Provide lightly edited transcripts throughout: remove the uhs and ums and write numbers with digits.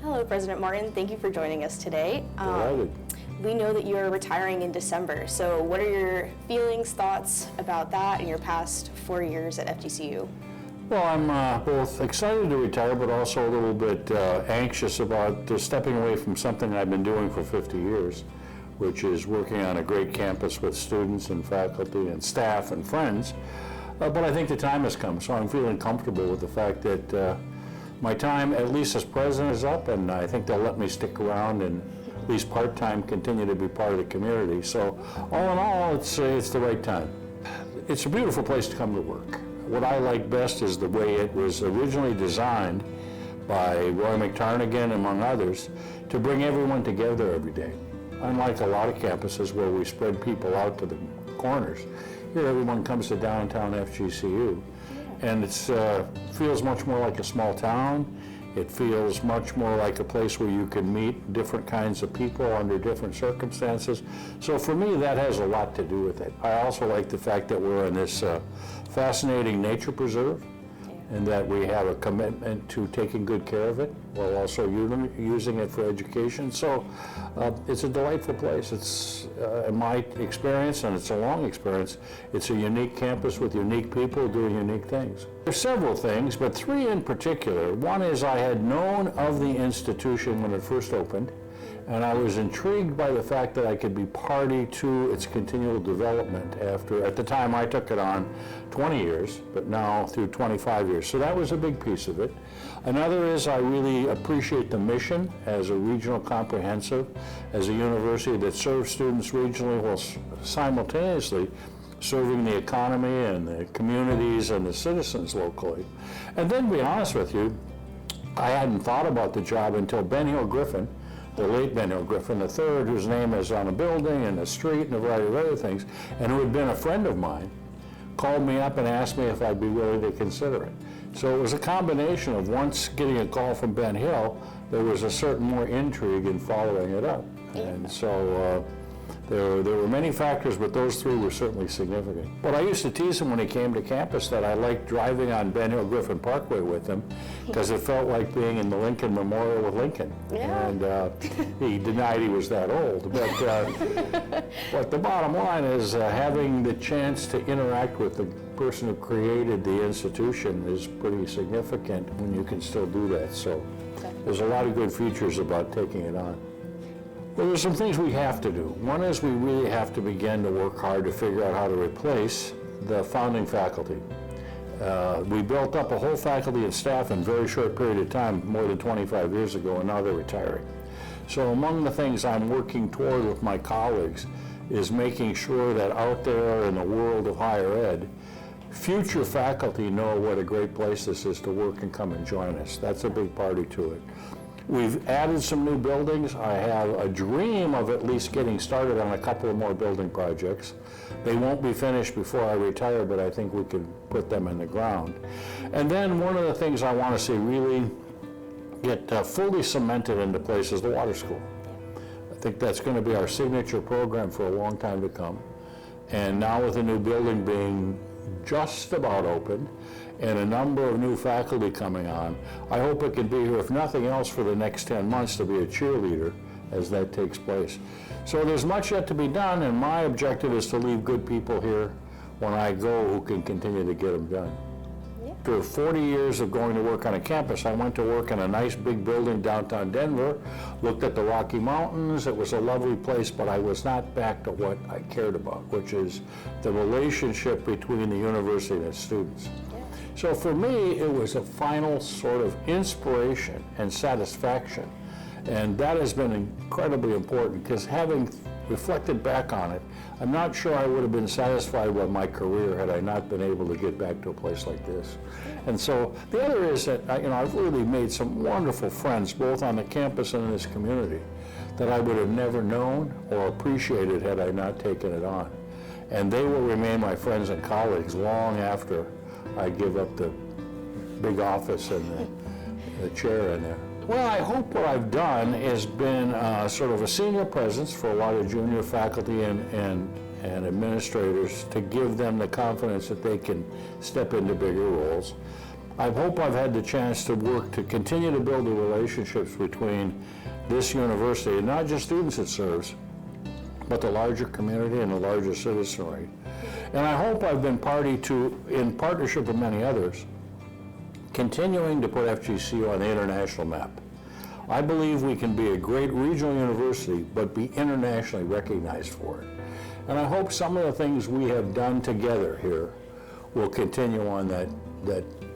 Hello, President Martin. Thank you for joining us today. Delighted. We know that you're retiring in December, so what are your feelings, thoughts about that and your past 4 years at FGCU? Well, I'm both excited to retire, but also a little bit anxious about stepping away from something I've been doing for 50 years, which is working on a great campus with students and faculty and staff and friends. But I think the time has come, so I'm feeling comfortable with the fact that my time, at least as president, is up, and I think they'll let me stick around and at least part-time continue to be part of the community. So all in all, it's the right time. It's a beautiful place to come to work. What I like best is the way it was originally designed by Roy McTarnigan, among others, to bring everyone together every day. Unlike a lot of campuses where we spread people out to the corners, here everyone comes to downtown FGCU. And it feels much more like a small town. It feels much more like a place where you can meet different kinds of people under different circumstances. So for me, that has a lot to do with it. I also like the fact that we're in this fascinating nature preserve, and that we have a commitment to taking good care of it while also using it for education. So it's a delightful place. It's, in my experience, and it's a long experience, it's a unique campus with unique people doing unique things. There's several things, but three in particular. One is I had known of the institution when it first opened, and I was intrigued by the fact that I could be party to its continual development after, at the time I took it on 20 years, but now through 25 years. So that was a big piece of it. Another is I really appreciate the mission as a regional comprehensive, as a university that serves students regionally while simultaneously serving the economy and the communities and the citizens locally. And then to be honest with you, I hadn't thought about the job until Ben Hill Griffin, the late Ben Hill Griffin III, whose name is on a building and a street and a variety of other things, and who had been a friend of mine, called me up and asked me if I'd be willing to consider it. So it was a combination of once getting a call from Ben Hill, there was a certain more intrigue in following it up. And so there were many factors, but those three were certainly significant. But I used to tease him when he came to campus that I liked driving on Ben Hill Griffin Parkway with him because it felt like being in the Lincoln Memorial with Lincoln. Yeah. And he denied he was that old. But the bottom line is having the chance to interact with the person who created the institution is pretty significant when you can still do that. So there's a lot of good features about taking it on. Well, there's some things we have to do. One is we really have to begin to work hard to figure out how to replace the founding faculty. We built up a whole faculty and staff in a very short period of time, more than 25 years ago, and now they're retiring. So among the things I'm working toward with my colleagues is making sure that out there in the world of higher ed, future faculty know what a great place this is to work and come and join us. That's a big party to it. We've added some new buildings. I have a dream of at least getting started on a couple of more building projects. They won't be finished before I retire, but I think we can put them in the ground. And then one of the things I want to see really get fully cemented into place is the water school. I think that's going to be our signature program for a long time to come. And now with the new building being just about open, and a number of new faculty coming on, I hope it can be here, if nothing else, for the next 10 months to be a cheerleader as that takes place. So there's much yet to be done, and my objective is to leave good people here when I go who can continue to get them done. After 40 years of going to work on a campus, I went to work in a nice big building downtown Denver, looked at the Rocky Mountains. It was a lovely place, but I was not back to what I cared about, which is the relationship between the university and its students. So for me, it was a final sort of inspiration and satisfaction. And that has been incredibly important because having reflected back on it, I'm not sure I would have been satisfied with my career had I not been able to get back to a place like this. And so the other is that I've really made some wonderful friends both on the campus and in this community that I would have never known or appreciated had I not taken it on. And they will remain my friends and colleagues long after I give up the big office and the chair in there. Well, I hope what I've done has been sort of a senior presence for a lot of junior faculty and administrators to give them the confidence that they can step into bigger roles. I hope I've had the chance to work to continue to build the relationships between this university, and not just students it serves, but the larger community and the larger citizenry. And I hope I've been party to, in partnership with many others, continuing to put FGCU on the international map. I believe we can be a great regional university, but be internationally recognized for it. And I hope some of the things we have done together here will continue on that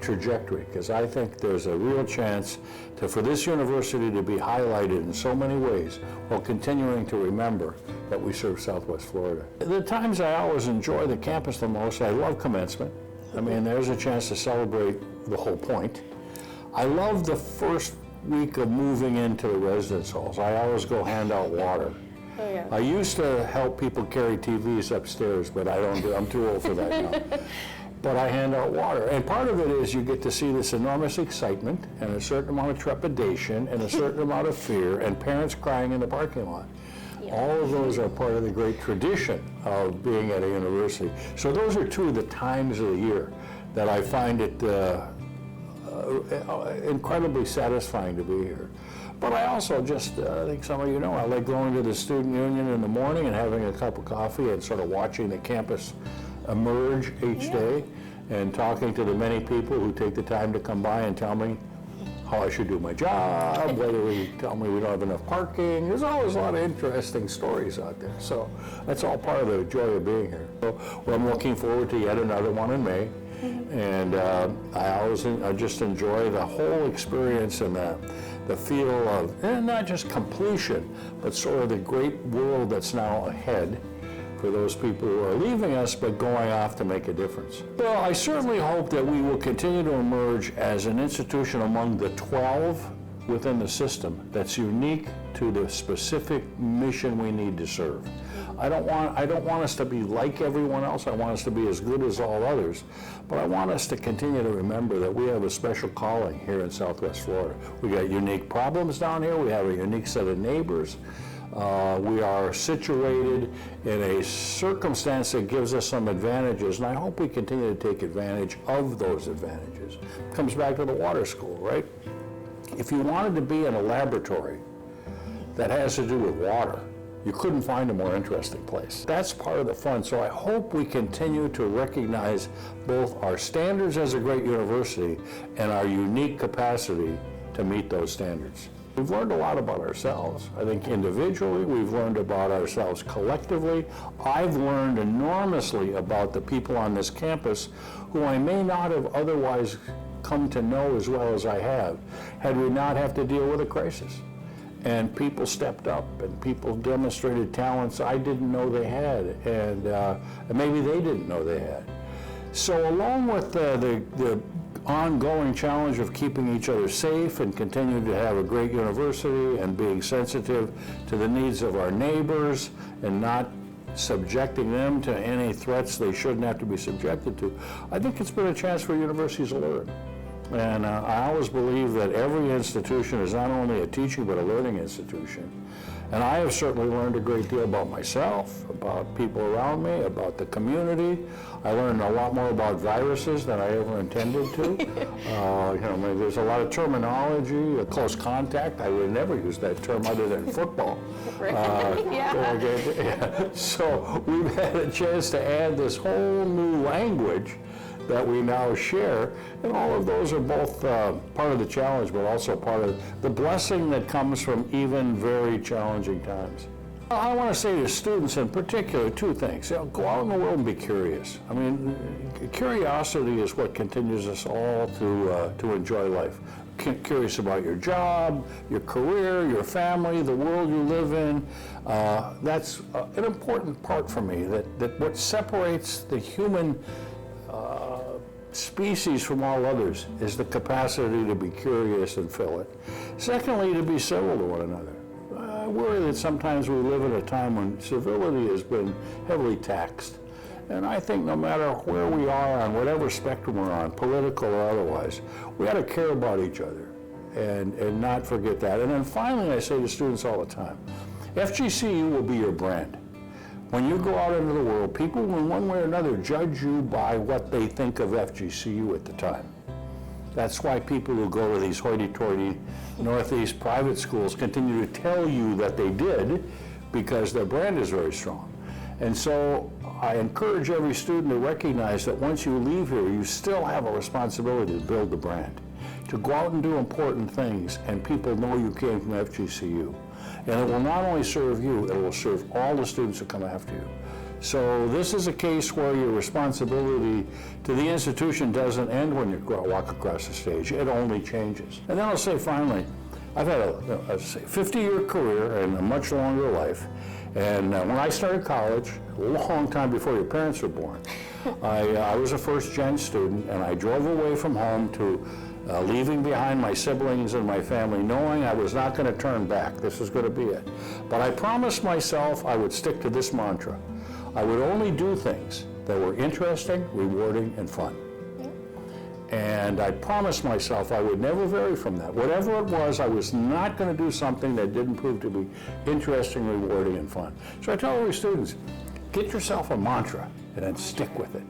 trajectory, because I think there's a real chance for this university to be highlighted in so many ways while continuing to remember that we serve Southwest Florida. The times I always enjoy the campus the most, I love commencement. I mean, there's a chance to celebrate the whole point. I love the first week of moving into the residence halls. I always go hand out water. Oh, yeah. I used to help people carry TVs upstairs, but I don't do, I'm too old for that now. But I hand out water. And part of it is you get to see this enormous excitement and a certain amount of trepidation and a certain amount of fear and parents crying in the parking lot. Yeah. All of those are part of the great tradition of being at a university. So those are two of the times of the year that I find it incredibly satisfying to be here. But I also just, I think some of you know, I like going to the student union in the morning and having a cup of coffee and sort of watching the campus emerge each day and talking to the many people who take the time to come by and tell me how I should do my job, whether we tell me we don't have enough parking. There's always a lot of interesting stories out there. So that's all part of the joy of being here. So I'm looking forward to yet another one in May. And I just enjoy the whole experience and the feel of not just completion, but sort of the great world that's now ahead for those people who are leaving us but going off to make a difference. Well, I certainly hope that we will continue to emerge as an institution among the 12 within the system that's unique to the specific mission we need to serve. I don't want us to be like everyone else. I want us to be as good as all others, but I want us to continue to remember that we have a special calling here in Southwest Florida. We got unique problems down here. We have a unique set of neighbors. We are situated in a circumstance that gives us some advantages, and I hope we continue to take advantage of those advantages. It comes back to the water school, right? If you wanted to be in a laboratory that has to do with water, you couldn't find a more interesting place. That's part of the fun. So I hope we continue to recognize both our standards as a great university and our unique capacity to meet those standards. We've learned a lot about ourselves. I think individually, we've learned about ourselves collectively. I've learned enormously about the people on this campus who I may not have otherwise come to know as well as I have, had we not have to deal with a crisis. And people stepped up, and people demonstrated talents I didn't know they had, and maybe they didn't know they had. So along with the ongoing challenge of keeping each other safe and continuing to have a great university and being sensitive to the needs of our neighbors and not subjecting them to any threats they shouldn't have to be subjected to, I think it's been a chance for universities to learn. And I always believe that every institution is not only a teaching but a learning institution. And I have certainly learned a great deal about myself, about people around me, about the community. I learned a lot more about viruses than I ever intended to. There's a lot of terminology, close contact. I would never use that term other than football. So we've had a chance to add this whole new language that we now share, and all of those are both part of the challenge, but also part of the blessing that comes from even very challenging times. I want to say to students in particular two things. Go out in the world and be curious. I mean, curiosity is what continues us all to enjoy life. Curious about your job, your career, your family, the world you live in. That's an important part for me, that what separates the human species from all others is the capacity to be curious and fill it. Secondly, to be civil to one another. I worry that sometimes we live in a time when civility has been heavily taxed. And I think no matter where we are on whatever spectrum we're on, political or otherwise, we ought to care about each other and not forget that. And then finally, I say to students all the time, FGCU will be your brand. When you go out into the world, people will in one way or another judge you by what they think of FGCU at the time. That's why people who go to these hoity-toity Northeast private schools continue to tell you that they did, because their brand is very strong. And so I encourage every student to recognize that once you leave here, you still have a responsibility to build the brand, to go out and do important things, and people know you came from FGCU. And it will not only serve you, it will serve all the students who come after you. So this is a case where your responsibility to the institution doesn't end when you walk across the stage. It only changes. And then I'll say finally, I've had a 50-year career and a much longer life. And when I started college, a long time before your parents were born, I was a first-gen student, and I drove away from home to leaving behind my siblings and my family, knowing I was not going to turn back. This was going to be it. But I promised myself I would stick to this mantra. I would only do things that were interesting, rewarding, and fun. And I promised myself I would never vary from that. Whatever it was, I was not going to do something that didn't prove to be interesting, rewarding, and fun. So I tell every students, get yourself a mantra and then stick with it.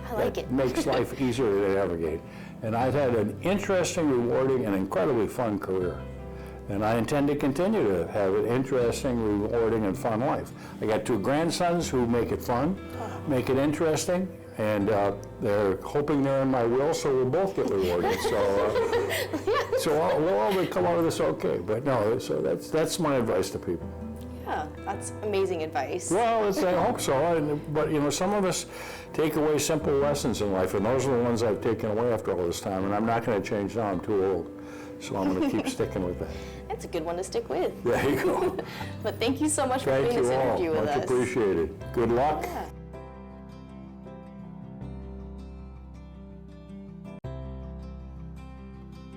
I like it. Makes life easier to navigate. And I've had an interesting, rewarding, and incredibly fun career. And I intend to continue to have an interesting, rewarding, and fun life. I got 2 grandsons who make it fun, make it interesting, and they're hoping they're in my will, so we'll both get rewarded. So we'll all come out of this okay. But no, so that's my advice to people. Yeah, that's amazing advice. Well, I hope so. But you know, some of us take away simple lessons in life, and those are the ones I've taken away after all this time. And I'm not going to change now. I'm too old. So I'm going to keep sticking with that. It's a good one to stick with. There you go. But thank you so much for doing this interview with us. Much appreciated. Good luck. Yeah.